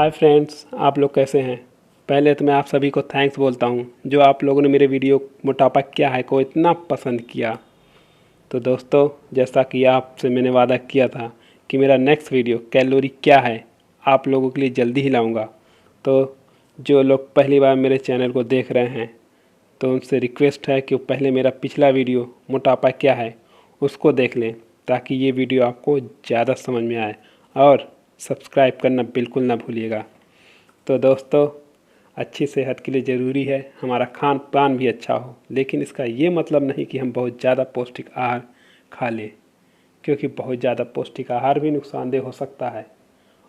Hi friends, आप लोग कैसे हैं। पहले तो मैं आप सभी को थैंक्स बोलता हूं जो आप लोगों ने मेरे वीडियो मोटापा क्या है को इतना पसंद किया। तो दोस्तों, जैसा कि आपसे मैंने वादा किया था कि मेरा नेक्स्ट वीडियो कैलोरी क्या है आप लोगों के लिए जल्दी ही लाऊंगा। तो जो लोग पहली बार मेरे चैनल को देख रहे हैं तो उनसे रिक्वेस्ट है कि पहले मेरा पिछला वीडियो मोटापा क्या है उसको देख लें, ताकि ये वीडियो आपको ज़्यादा समझ में आए। और सब्सक्राइब करना बिल्कुल ना भूलिएगा। तो दोस्तों, अच्छी सेहत के लिए ज़रूरी है हमारा खान पान भी अच्छा हो, लेकिन इसका ये मतलब नहीं कि हम बहुत ज़्यादा पौष्टिक आहार खा लें, क्योंकि बहुत ज़्यादा पौष्टिक आहार भी नुकसानदेह हो सकता है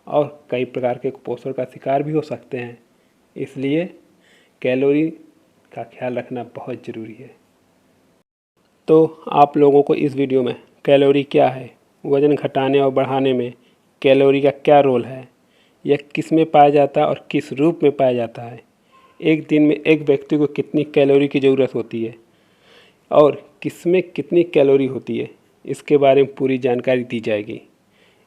और कई प्रकार के कुपोषण का शिकार भी हो सकते हैं। इसलिए कैलोरी का ख्याल रखना बहुत ज़रूरी है। तो आप लोगों को इस वीडियो में कैलोरी क्या है, वज़न घटाने और बढ़ाने में कैलोरी का क्या रोल है, यह किस में पाया जाता है और किस रूप में पाया जाता है, एक दिन में एक व्यक्ति को कितनी कैलोरी की ज़रूरत होती है और किस में कितनी कैलोरी होती है, इसके बारे में पूरी जानकारी दी जाएगी।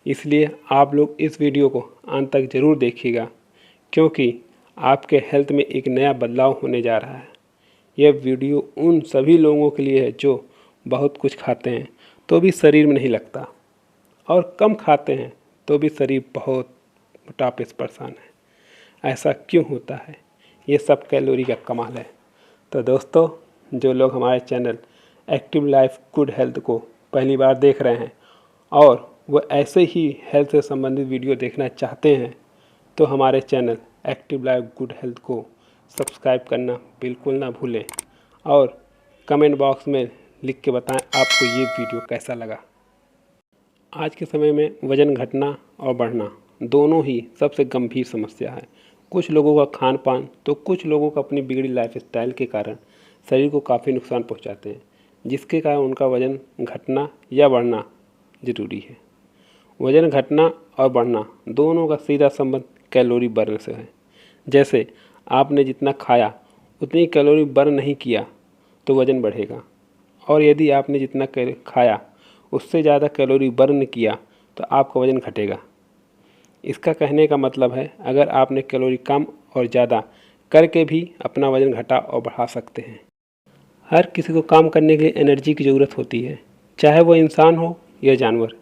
इसलिए आप लोग इस वीडियो को अंत तक ज़रूर देखिएगा, क्योंकि आपके हेल्थ में एक नया बदलाव होने जा रहा है। यह वीडियो उन सभी लोगों के लिए है जो बहुत कुछ खाते हैं तो भी शरीर में नहीं लगता, और कम खाते हैं तो भी शरीर बहुत मोटापे से परेशान है। ऐसा क्यों होता है? ये सब कैलोरी का कमाल है। तो दोस्तों, जो लोग हमारे channel active life good health को पहली बार देख रहे हैं और वो ऐसे ही हेल्थ से संबंधित वीडियो देखना चाहते हैं, तो हमारे channel active life good health को सब्सक्राइब करना बिल्कुल ना भूलें और कमेंट बॉक्स में लिख के बताएं आपको ये वीडियो कैसा लगा। आज के समय में वज़न घटना और बढ़ना दोनों ही सबसे गंभीर समस्या है। कुछ लोगों का खान पान तो कुछ लोगों का अपनी बिगड़ी लाइफ स्टाइल के कारण शरीर को काफ़ी नुकसान पहुंचाते हैं, जिसके कारण उनका वज़न घटना या बढ़ना ज़रूरी है। वज़न घटना और बढ़ना दोनों का सीधा संबंध कैलोरी बर्न से है। जैसे आपने जितना खाया उतनी कैलोरी बर्न नहीं किया तो वज़न बढ़ेगा, और यदि आपने जितना खाया उससे ज़्यादा कैलोरी बर्न किया तो आपका वज़न घटेगा। इसका कहने का मतलब है, अगर आपने कैलोरी कम और ज़्यादा करके भी अपना वज़न घटा और बढ़ा सकते हैं। हर किसी को काम करने के लिए एनर्जी की ज़रूरत होती है, चाहे वो इंसान हो या जानवर।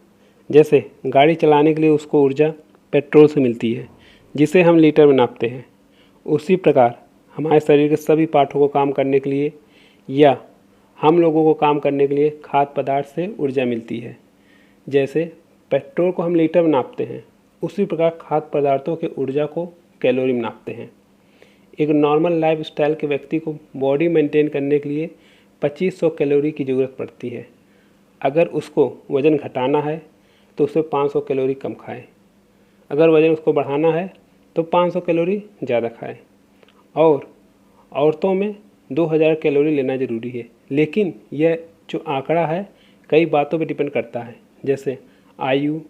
जैसे गाड़ी चलाने के लिए उसको ऊर्जा पेट्रोल से मिलती है, जिसे हम लीटर में नापते हैं। उसी प्रकार हमारे शरीर के सभी पार्टों को काम करने के लिए या हम लोगों को काम करने के लिए खाद्य पदार्थ से ऊर्जा मिलती है। जैसे पेट्रोल को हम लीटर में नापते हैं, उसी प्रकार खाद्य पदार्थों के ऊर्जा को कैलोरी में नापते हैं। एक नॉर्मल लाइफ स्टाइल के व्यक्ति को बॉडी मेंटेन करने के लिए 2500 कैलोरी की ज़रूरत पड़ती है। अगर उसको वज़न घटाना है तो उसे 500 कैलोरी कम खाएं। अगर वज़न उसको बढ़ाना है तो 500 कैलोरी ज़्यादा खाएं। और औरतों में 2000 कैलोरी लेना ज़रूरी है। लेकिन यह जो आंकड़ा है कई बातों पर डिपेंड करता है, जैसे आयु,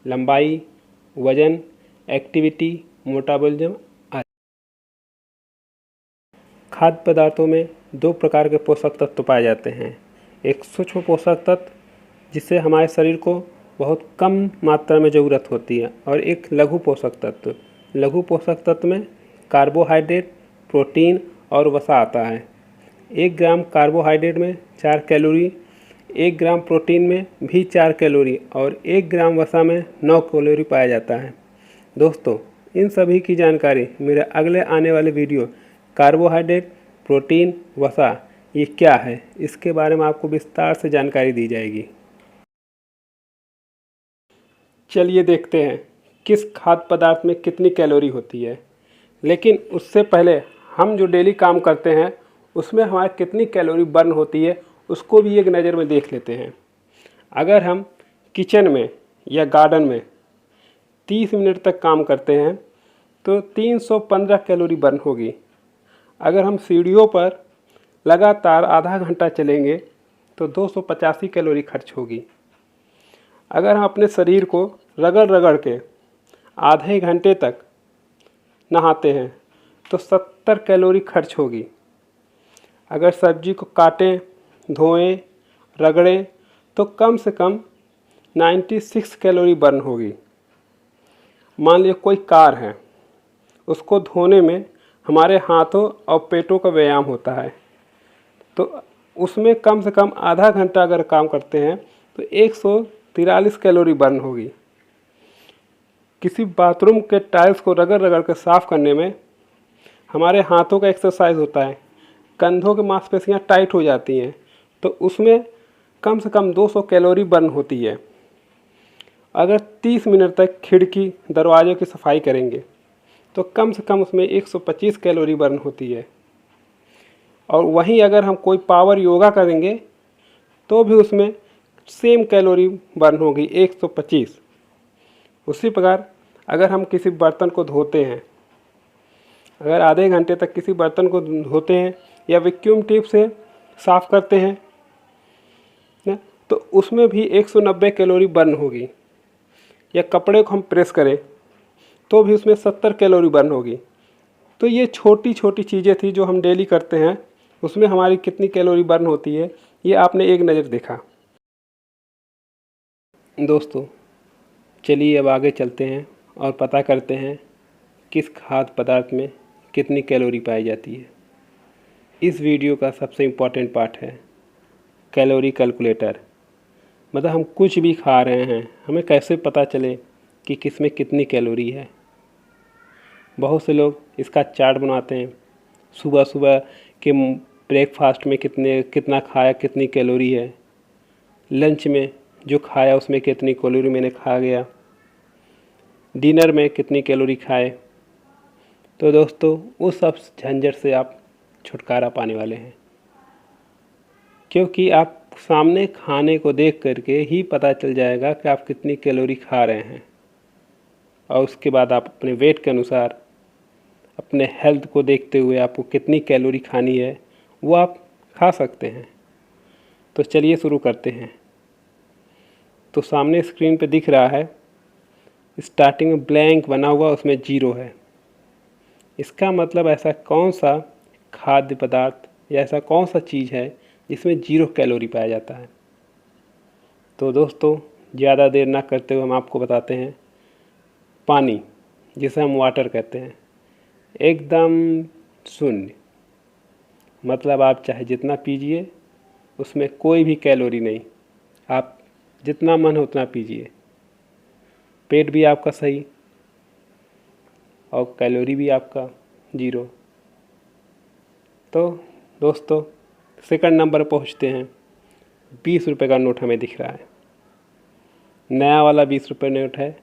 लंबाई, वज़न, एक्टिविटी, मेटाबॉलिज्म आदि। खाद्य पदार्थों में दो प्रकार के पोषक तत्व पाए जाते हैं। एक सूक्ष्म पोषक तत्व जिससे हमारे शरीर को बहुत कम मात्रा में ज़रूरत होती है, और एक लघु पोषक तत्व। लघु पोषक तत्व में कार्बोहाइड्रेट, प्रोटीन और वसा आता है। 1 ग्राम कार्बोहाइड्रेट में 4 कैलोरी, 1 ग्राम प्रोटीन में भी 4 कैलोरी और 1 ग्राम वसा में 9 कैलोरी पाया जाता है। दोस्तों, इन सभी की जानकारी मेरे अगले आने वाले वीडियो कार्बोहाइड्रेट, प्रोटीन, वसा ये क्या है, इसके बारे में आपको विस्तार से जानकारी दी जाएगी। चलिए देखते हैं किस खाद्य पदार्थ में कितनी कैलोरी होती है। लेकिन उससे पहले हम जो डेली काम करते हैं उसमें हमारी कितनी कैलोरी बर्न होती है उसको भी एक नज़र में देख लेते हैं। अगर हम किचन में या गार्डन में 30 मिनट तक काम करते हैं तो 315 कैलोरी बर्न होगी। अगर हम सीढ़ियों पर लगातार आधा घंटा चलेंगे तो 285 कैलोरी खर्च होगी। अगर हम अपने शरीर को रगड़ रगड़ के आधे घंटे तक नहाते हैं तो 70 कैलोरी खर्च होगी। अगर सब्जी को काटें, धोएं, रगड़ें तो कम से कम 96 कैलोरी बर्न होगी। मान लीजिए कोई कार है, उसको धोने में हमारे हाथों और पेटों का व्यायाम होता है। तो उसमें कम से कम आधा घंटा अगर काम करते हैं तो 143 कैलोरी बर्न होगी। किसी बाथरूम के टाइल्स को रगड़ रगड़ कर साफ़ करने में हमारे हाथों का एक्सरसाइज होता है, कंधों की मांसपेशियां टाइट हो जाती हैं, तो उसमें कम से कम 200 कैलोरी बर्न होती है। अगर 30 मिनट तक खिड़की दरवाज़ों की सफाई करेंगे तो कम से कम उसमें 125 कैलोरी बर्न होती है। और वहीं अगर हम कोई पावर योगा करेंगे तो भी उसमें सेम कैलोरी बर्न होगी 125। उसी प्रकार अगर हम किसी बर्तन को धोते हैं, अगर आधे घंटे तक किसी बर्तन को धोते हैं या वैक्यूम ट्यूब से साफ़ करते हैं ना, तो उसमें भी 190 कैलोरी बर्न होगी। या कपड़े को हम प्रेस करें तो भी उसमें 70 कैलोरी बर्न होगी। तो ये छोटी छोटी चीज़ें थी जो हम डेली करते हैं, उसमें हमारी कितनी कैलोरी बर्न होती है ये आपने एक नज़र देखा। दोस्तों चलिए अब आगे चलते हैं और पता करते हैं किस खाद्य पदार्थ में कितनी कैलोरी पाई जाती है। इस वीडियो का सबसे इम्पोर्टेंट पार्ट है कैलोरी कैलकुलेटर। मतलब हम कुछ भी खा रहे हैं, हमें कैसे पता चले कि किस में कितनी कैलोरी है। बहुत से लोग इसका चार्ट बनाते हैं, सुबह सुबह के ब्रेकफास्ट में कितना खाया, कितनी कैलोरी है, लंच में जो खाया उसमें कितनी कैलोरी मैंने खा गया, डिनर में कितनी कैलोरी खाए। तो दोस्तों उस सब झंझट से आप छुटकारा पाने वाले हैं, क्योंकि आप सामने खाने को देख करके ही पता चल जाएगा कि आप कितनी कैलोरी खा रहे हैं। और उसके बाद आप अपने वेट के अनुसार, अपने हेल्थ को देखते हुए आपको कितनी कैलोरी खानी है वो आप खा सकते हैं। तो चलिए शुरू करते हैं। तो सामने स्क्रीन पे दिख रहा है, स्टार्टिंग में ब्लैंक बना हुआ, उसमें 0 है। इसका मतलब ऐसा कौन सा खाद्य पदार्थ या ऐसा कौन सा चीज़ है जिसमें 0 कैलोरी पाया जाता है। तो दोस्तों ज़्यादा देर ना करते हुए हम आपको बताते हैं, पानी जिसे हम वाटर कहते हैं, एकदम शून्य। मतलब आप चाहे जितना पीजिए उसमें कोई भी कैलोरी नहीं, आप जितना मन हो उतना पीजिए, पेट भी आपका सही और कैलोरी भी आपका 0। तो दोस्तों सेकंड नंबर पर पहुँचते हैं। 20 रुपये का नोट हमें दिख रहा है, नया वाला 20 रुपये नोट है।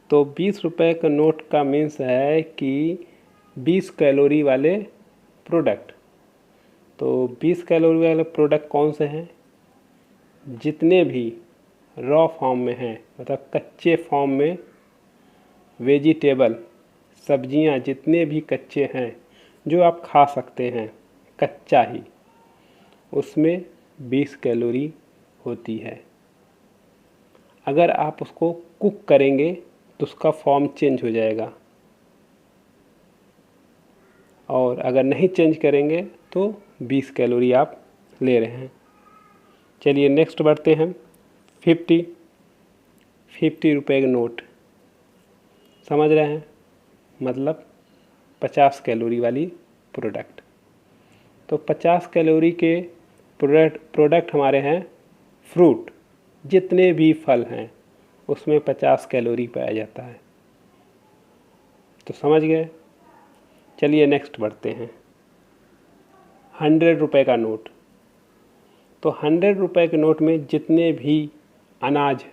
तो 20 रुपये का नोट का मीन्स है कि 20 कैलोरी वाले प्रोडक्ट। तो 20 कैलोरी वाले प्रोडक्ट कौन से हैं? जितने भी रॉ फॉर्म में हैं, मतलब कच्चे फॉर्म में वेजिटेबल, सब्जियां जितने भी कच्चे हैं जो आप खा सकते हैं कच्चा ही, उसमें 20 कैलोरी होती है। अगर आप उसको कुक करेंगे तो उसका फॉर्म चेंज हो जाएगा, और अगर नहीं चेंज करेंगे तो 20 कैलोरी आप ले रहे हैं। चलिए नेक्स्ट बढ़ते हैं। 50 रुपये का नोट, समझ रहे हैं, मतलब 50 कैलोरी वाली प्रोडक्ट। तो 50 कैलोरी के प्रोडक्ट हमारे हैं फ्रूट, जितने भी फल हैं उसमें 50 कैलोरी पाया जाता है। तो समझ गए। चलिए नेक्स्ट बढ़ते हैं। 100 रुपये का नोट। तो 100 रुपये के नोट में जितने भी अनाज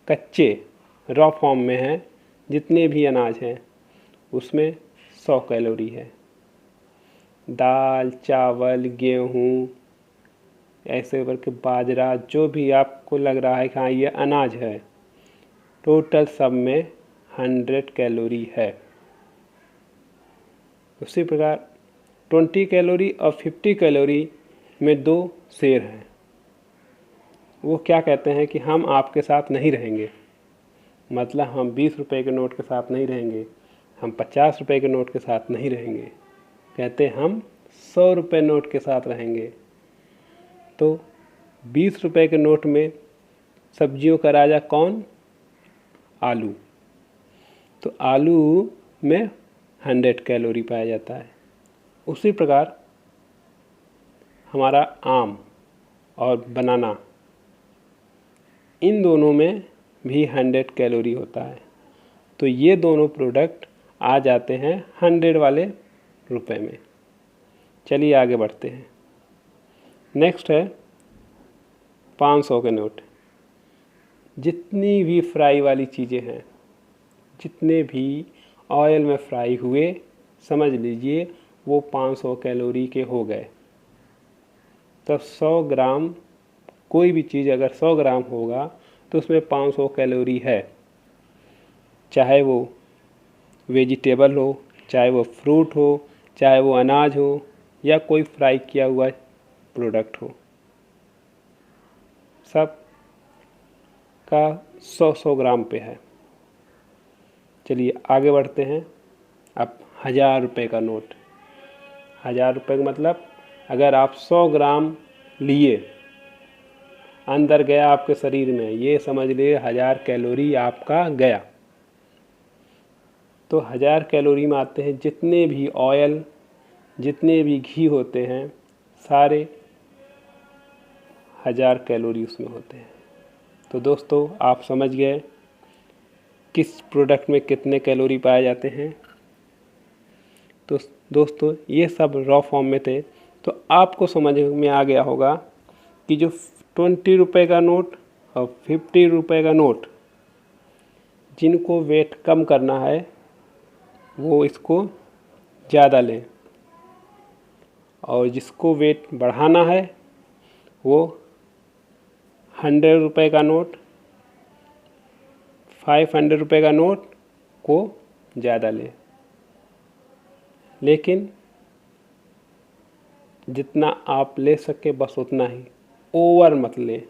कच्चे रॉ फॉर्म में हैं, जितने भी अनाज हैं उसमें 100 कैलोरी है। दाल, चावल, गेहूँ, ऐसे करके बाजरा, जो भी आपको लग रहा है कि हाँ ये अनाज है, टोटल सब में 100 कैलोरी है। उसी प्रकार 20 कैलोरी और 50 कैलोरी में 2 शेर हैं। वो क्या कहते हैं कि हम आपके साथ नहीं रहेंगे, मतलब हम 20 रुपये के नोट के साथ नहीं रहेंगे, हम 50 रुपये के नोट के साथ नहीं रहेंगे, कहते हम 100 रुपये नोट के साथ रहेंगे। तो 20 रुपये के नोट में सब्जियों का राजा कौन? आलू। तो आलू में 100 कैलोरी पाया जाता है। उसी प्रकार हमारा आम और बनाना, इन दोनों में भी 100 कैलोरी होता है। तो ये दोनों प्रोडक्ट आ जाते हैं 100 वाले रुपए में। चलिए आगे बढ़ते हैं। नेक्स्ट है 500 के नोट। जितनी भी फ्राई वाली चीज़ें हैं, जितने भी ऑयल में फ्राई हुए, समझ लीजिए वो 500 कैलोरी के हो गए। तो 100 ग्राम, कोई भी चीज़ अगर 100 ग्राम होगा तो उसमें 500 कैलोरी है। चाहे वो वेजिटेबल हो, चाहे वो फ्रूट हो, चाहे वो अनाज हो, या कोई फ्राई किया हुआ प्रोडक्ट हो, सब का 100 ग्राम पे है। चलिए आगे बढ़ते हैं। अब 1000 रुपये का नोट। 1000 रुपये का मतलब अगर आप 100 ग्राम लिए, अंदर गया आपके शरीर में, ये समझ लिए 1000 कैलोरी आपका गया। तो 1000 कैलोरी में आते हैं जितने भी ऑयल, जितने भी घी होते हैं, सारे 1000 कैलोरी उसमें होते हैं। तो दोस्तों आप समझ गए किस प्रोडक्ट में कितने कैलोरी पाए जाते हैं। तो दोस्तों ये सब रॉ फॉर्म में थे, तो आपको समझ में आ गया होगा कि जो 20 रुपये का नोट और 50 रुपये का नोट, जिनको वेट कम करना है वो इसको ज़्यादा लें, और जिसको वेट बढ़ाना है वो 100 रुपये का नोट, 500 रुपये का नोट को ज़्यादा लें। लेकिन जितना आप ले सके बस उतना ही, ओवर मत लें।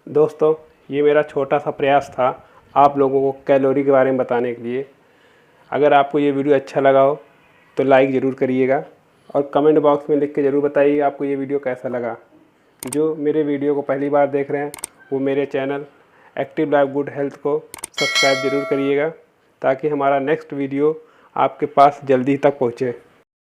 दोस्तों ये मेरा छोटा सा प्रयास था आप लोगों को कैलोरी के बारे में बताने के लिए। अगर आपको ये वीडियो अच्छा लगा हो तो लाइक ज़रूर करिएगा, और कमेंट बॉक्स में लिख के ज़रूर बताइए आपको ये वीडियो कैसा लगा। जो मेरे वीडियो को पहली बार देख रहे हैं वो मेरे channel active life good health को सब्सक्राइब ज़रूर करिएगा, ताकि हमारा नेक्स्ट वीडियो आपके पास जल्दी तक पहुँचे।